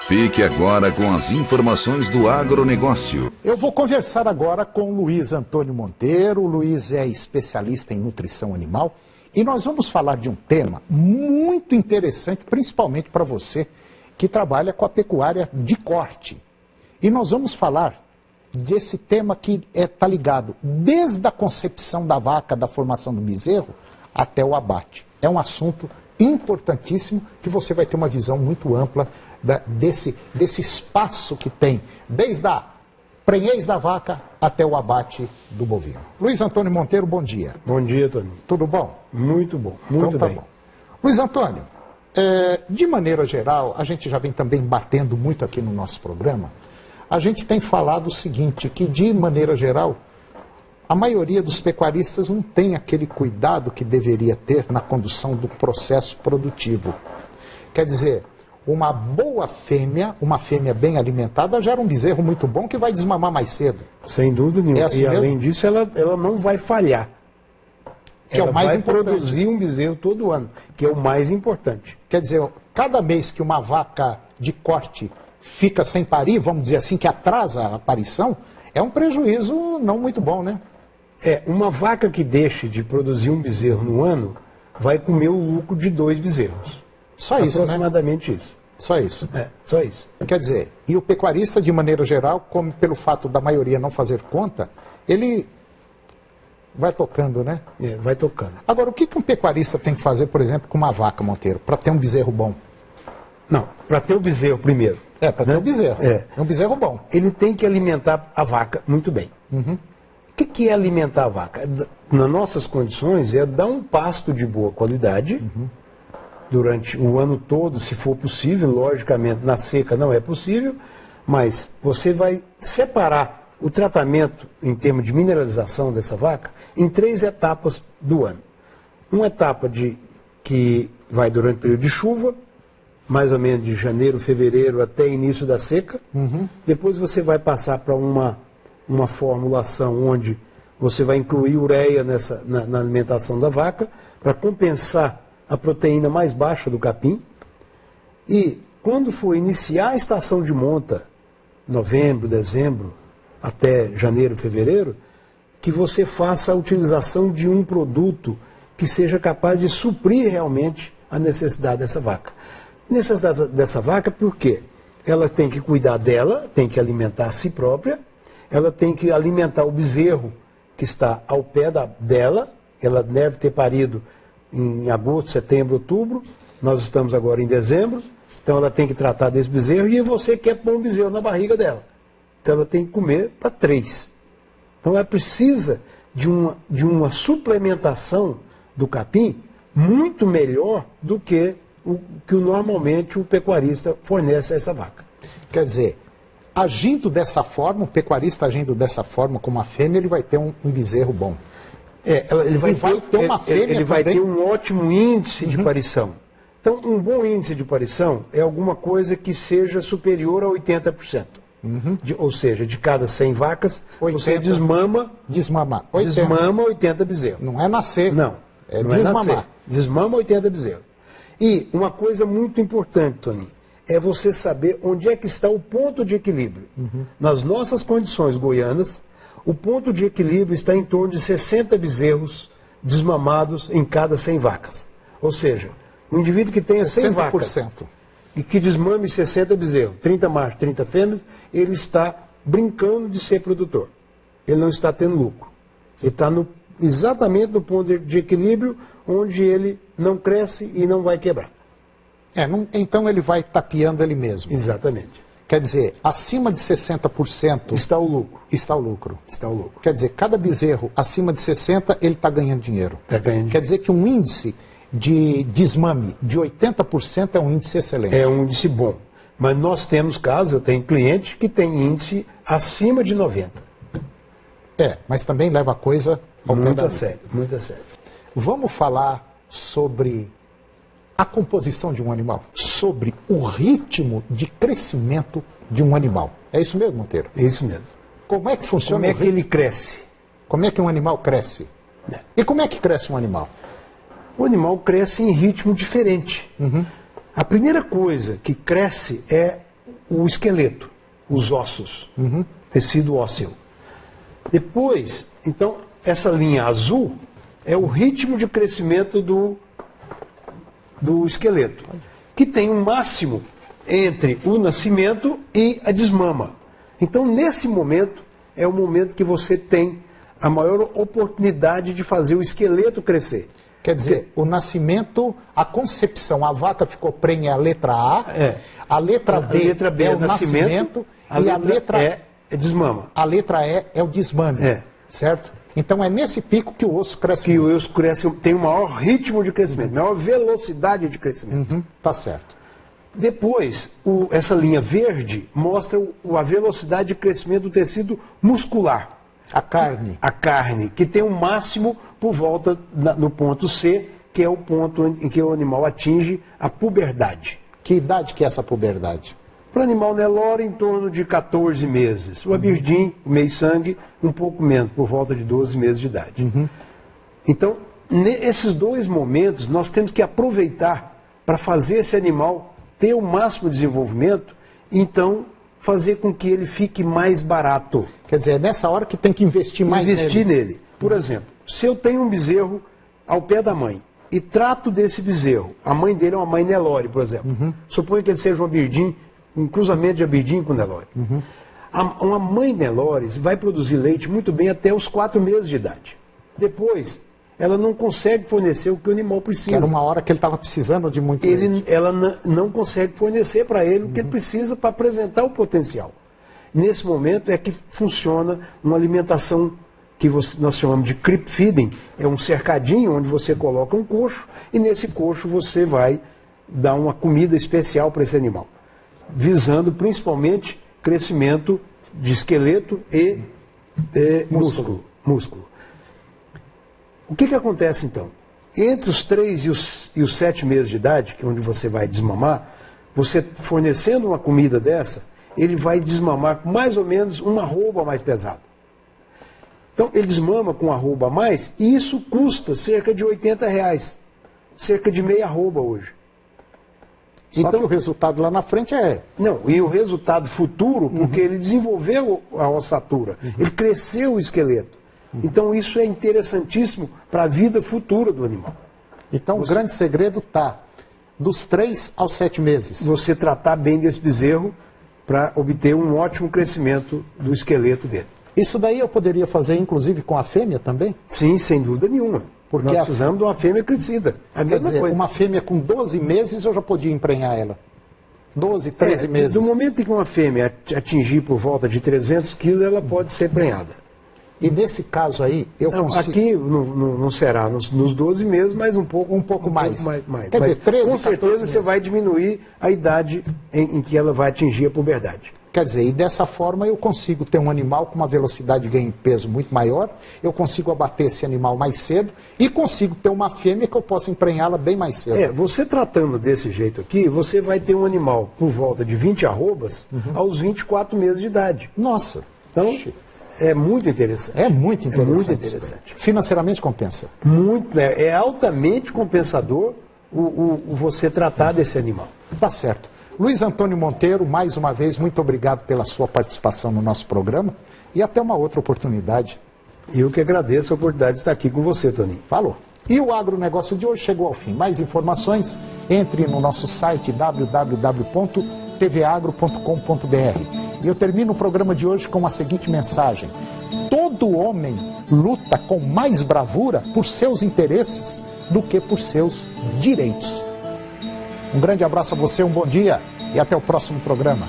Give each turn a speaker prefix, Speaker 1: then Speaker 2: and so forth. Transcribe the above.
Speaker 1: Fique agora com as informações do agronegócio.
Speaker 2: Eu vou conversar agora com o Luiz Antônio Monteiro. O Luiz é especialista em nutrição animal e nós vamos falar de um tema muito interessante, principalmente para você que trabalha com a pecuária de corte. E nós vamos falar desse tema que está ligado desde a concepção da vaca, da formação do bezerro, até o abate. É um assunto importantíssimo que você vai ter uma visão muito ampla desse espaço que tem, desde a prenhez da vaca até o abate do bovino. Luiz Antônio Monteiro, bom dia.
Speaker 3: Bom dia, Toninho.
Speaker 2: Tudo bom?
Speaker 3: Muito bom, muito
Speaker 2: então, tá
Speaker 3: bem.
Speaker 2: Bom. Luiz Antônio, de maneira geral, a gente já vem também batendo muito aqui no nosso programa, a gente tem falado o seguinte, que de maneira geral, a maioria dos pecuaristas não tem aquele cuidado que deveria ter na condução do processo produtivo. Quer dizer, uma boa fêmea, uma fêmea bem alimentada, gera um bezerro muito bom que vai desmamar mais cedo.
Speaker 3: Sem dúvida nenhuma.
Speaker 2: Assim
Speaker 3: e
Speaker 2: mesmo?
Speaker 3: Além disso, ela não vai falhar.
Speaker 2: Que ela é o mais
Speaker 3: vai
Speaker 2: importante.
Speaker 3: Produzir um bezerro todo ano, que é o mais importante.
Speaker 2: Quer dizer, cada mês que uma vaca de corte fica sem parir, vamos dizer assim, que atrasa a aparição, é um prejuízo não muito bom, né?
Speaker 3: Uma vaca que deixe de produzir um bezerro no ano vai comer o lucro de 2 bezerros.
Speaker 2: Só isso,
Speaker 3: aproximadamente
Speaker 2: né?
Speaker 3: Isso.
Speaker 2: Só isso.
Speaker 3: Só isso.
Speaker 2: Quer dizer, e o pecuarista, de maneira geral, como pelo fato da maioria não fazer conta, ele vai tocando, né?
Speaker 3: Vai tocando.
Speaker 2: Agora, o que um pecuarista tem que fazer, por exemplo, com uma vaca, Monteiro, para ter um bezerro bom?
Speaker 3: Não, para ter o bezerro primeiro.
Speaker 2: Para ter um bezerro. É um bezerro bom.
Speaker 3: Ele tem que alimentar a vaca muito bem.
Speaker 2: Uhum.
Speaker 3: O que é alimentar a vaca? Nas nossas condições, é dar um pasto de boa qualidade durante o ano todo, se for possível. Logicamente, na seca não é possível, mas você vai separar o tratamento em termos de mineralização dessa vaca em 3 etapas do ano. Uma etapa que vai durante o período de chuva, mais ou menos de janeiro, fevereiro até início da seca. Depois você vai passar para uma formulação onde você vai incluir ureia na alimentação da vaca para compensar a proteína mais baixa do capim. E quando for iniciar a estação de monta, novembro, dezembro, até janeiro, fevereiro, que você faça a utilização de um produto que seja capaz de suprir realmente a necessidade dessa vaca. Necessidade dessa vaca por quê? Ela tem que cuidar dela, tem que alimentar a si própria, ela tem que alimentar o bezerro que está ao pé dela, ela deve ter parido em agosto, setembro, outubro, nós estamos agora em dezembro, então ela tem que tratar desse bezerro e você quer pôr um bezerro na barriga dela. Então ela tem que comer para 3. Então ela precisa de uma suplementação do capim muito melhor do que normalmente o pecuarista fornece a essa vaca.
Speaker 2: Quer dizer, agindo dessa forma, o pecuarista agindo dessa forma como a fêmea, ele vai ter um bezerro bom.
Speaker 3: Ele vai ter uma fêmea ele vai ter um ótimo índice de parição. Então, um bom índice de parição é alguma coisa que seja superior a 80%. Ou seja, de cada 100 vacas, 80, você desmama 80 bezerros.
Speaker 2: Não é nascer.
Speaker 3: Não, não desmamar. É nascer. Desmama 80 bezerros. E uma coisa muito importante, Toninho, é você saber onde é que está o ponto de equilíbrio. Nas nossas condições goianas, o ponto de equilíbrio está em torno de 60 bezerros desmamados em cada 100 vacas. Ou seja, um indivíduo que tenha 100 vacas e que desmame 60 bezerros, 30 machos, 30 fêmeas, ele está brincando de ser produtor. Ele não está tendo lucro. Ele está exatamente no ponto de equilíbrio onde ele não cresce e não vai quebrar.
Speaker 2: Então ele vai tapeando ele mesmo.
Speaker 3: Exatamente.
Speaker 2: Quer dizer, acima de 60%
Speaker 3: está o lucro.
Speaker 2: Está o lucro.
Speaker 3: Está o lucro.
Speaker 2: Quer dizer, cada bezerro acima de 60, ele está ganhando dinheiro.
Speaker 3: Está ganhando.
Speaker 2: Quer dizer que um índice de desmame de 80% é um índice excelente.
Speaker 3: É um índice bom. Mas nós temos casos, eu tenho cliente que tem índice acima de 90%.
Speaker 2: Mas também leva a coisa ao pé da
Speaker 3: sério, muito a sério.
Speaker 2: Vamos falar sobre a composição de um animal, sobre o ritmo de crescimento de um animal. É isso mesmo, Monteiro?
Speaker 3: É isso mesmo.
Speaker 2: Como é que funciona?
Speaker 3: Como é que ele cresce?
Speaker 2: Como é que um animal cresce? E como é que cresce um animal?
Speaker 3: O animal cresce em ritmo diferente. A primeira coisa que cresce é o esqueleto, os ossos, tecido ósseo. Depois, então, essa linha azul é o ritmo de crescimento do esqueleto, que tem um máximo entre o nascimento e a desmama. Então, nesse momento, é o momento que você tem a maior oportunidade de fazer o esqueleto crescer.
Speaker 2: Quer dizer, o nascimento, a concepção, a vaca ficou prenha é a letra A, a letra B é o nascimento e a letra
Speaker 3: E é desmama.
Speaker 2: A letra E é o desmame, certo? Então é nesse pico que o osso cresce.
Speaker 3: Que o osso cresce, tem o maior ritmo de crescimento, maior velocidade de crescimento.
Speaker 2: Tá certo.
Speaker 3: Depois, essa linha verde mostra a velocidade de crescimento do tecido muscular.
Speaker 2: A carne.
Speaker 3: A carne, que tem um máximo por volta no ponto C, que é o ponto em que o animal atinge a puberdade.
Speaker 2: Que idade que é essa puberdade?
Speaker 3: Para o animal Nelore, em torno de 14 meses. O abirdim, o meio-sangue, um pouco menos, por volta de 12 meses de idade. Então, nesses dois momentos, nós temos que aproveitar para fazer esse animal ter o máximo desenvolvimento, então fazer com que ele fique mais barato.
Speaker 2: Quer dizer, é nessa hora que tem que investir mais
Speaker 3: nele. Por exemplo, se eu tenho um bezerro ao pé da mãe e trato desse bezerro, a mãe dele é uma mãe Nelore, por exemplo. Suponha que ele seja um abirdim, um cruzamento de abirdim com Nelore. Uma mãe Nelore vai produzir leite muito bem até os 4 meses de idade. Depois, ela não consegue fornecer o que o animal precisa.
Speaker 2: Que era uma hora que ele estava precisando de muito leite.
Speaker 3: Ela não consegue fornecer para ele o que ele precisa para apresentar o potencial. Nesse momento é que funciona uma alimentação que nós chamamos de creep feeding. É um cercadinho onde você coloca um coxo e nesse coxo você vai dar uma comida especial para esse animal, visando principalmente crescimento de esqueleto e músculo. O que acontece então? Entre os 3 e os 7 meses de idade, que é onde você vai desmamar, você fornecendo uma comida dessa, ele vai desmamar com mais ou menos uma arroba mais pesada. Então ele desmama com arroba a mais e isso custa cerca de R$80, cerca de meia arroba hoje.
Speaker 2: Só que o resultado lá na frente é...
Speaker 3: Não, e o resultado futuro, porque ele desenvolveu a ossatura, ele cresceu o esqueleto. Então isso é interessantíssimo para a vida futura do animal.
Speaker 2: Então o grande segredo está dos 3 aos 7 meses.
Speaker 3: Você tratar bem desse bezerro para obter um ótimo crescimento do esqueleto dele.
Speaker 2: Isso daí eu poderia fazer inclusive com a fêmea também?
Speaker 3: Sim, sem dúvida nenhuma. Porque nós precisamos de uma fêmea crescida.
Speaker 2: Quer dizer, uma fêmea com 12 meses eu já podia emprenhar ela. 12, 13 meses.
Speaker 3: Do momento em que uma fêmea atingir por volta de 300 quilos, ela pode ser emprenhada.
Speaker 2: E nesse caso aí, eu consigo...
Speaker 3: Aqui não será nos 12 meses, mas um pouco
Speaker 2: mais.
Speaker 3: mais.
Speaker 2: Quer dizer, 13,
Speaker 3: com certeza você vai diminuir a idade em que ela vai atingir a puberdade.
Speaker 2: Quer dizer, e dessa forma eu consigo ter um animal com uma velocidade de ganho de peso muito maior, eu consigo abater esse animal mais cedo e consigo ter uma fêmea que eu possa emprenhá-la bem mais cedo.
Speaker 3: Você tratando desse jeito aqui, você vai ter um animal por volta de 20 arrobas aos 24 meses de idade.
Speaker 2: Nossa.
Speaker 3: Então, é muito interessante.
Speaker 2: É muito interessante.
Speaker 3: É muito interessante.
Speaker 2: Financeiramente compensa?
Speaker 3: Muito, é altamente compensador você tratar desse animal.
Speaker 2: Tá certo. Luiz Antônio Monteiro, mais uma vez, muito obrigado pela sua participação no nosso programa e até uma outra oportunidade.
Speaker 3: Eu que agradeço a oportunidade de estar aqui com você, Toninho.
Speaker 2: Falou. E o agronegócio de hoje chegou ao fim. Mais informações, entre no nosso site www.tvagro.com.br. E eu termino o programa de hoje com a seguinte mensagem: todo homem luta com mais bravura por seus interesses do que por seus direitos. Um grande abraço a você, um bom dia e até o próximo programa.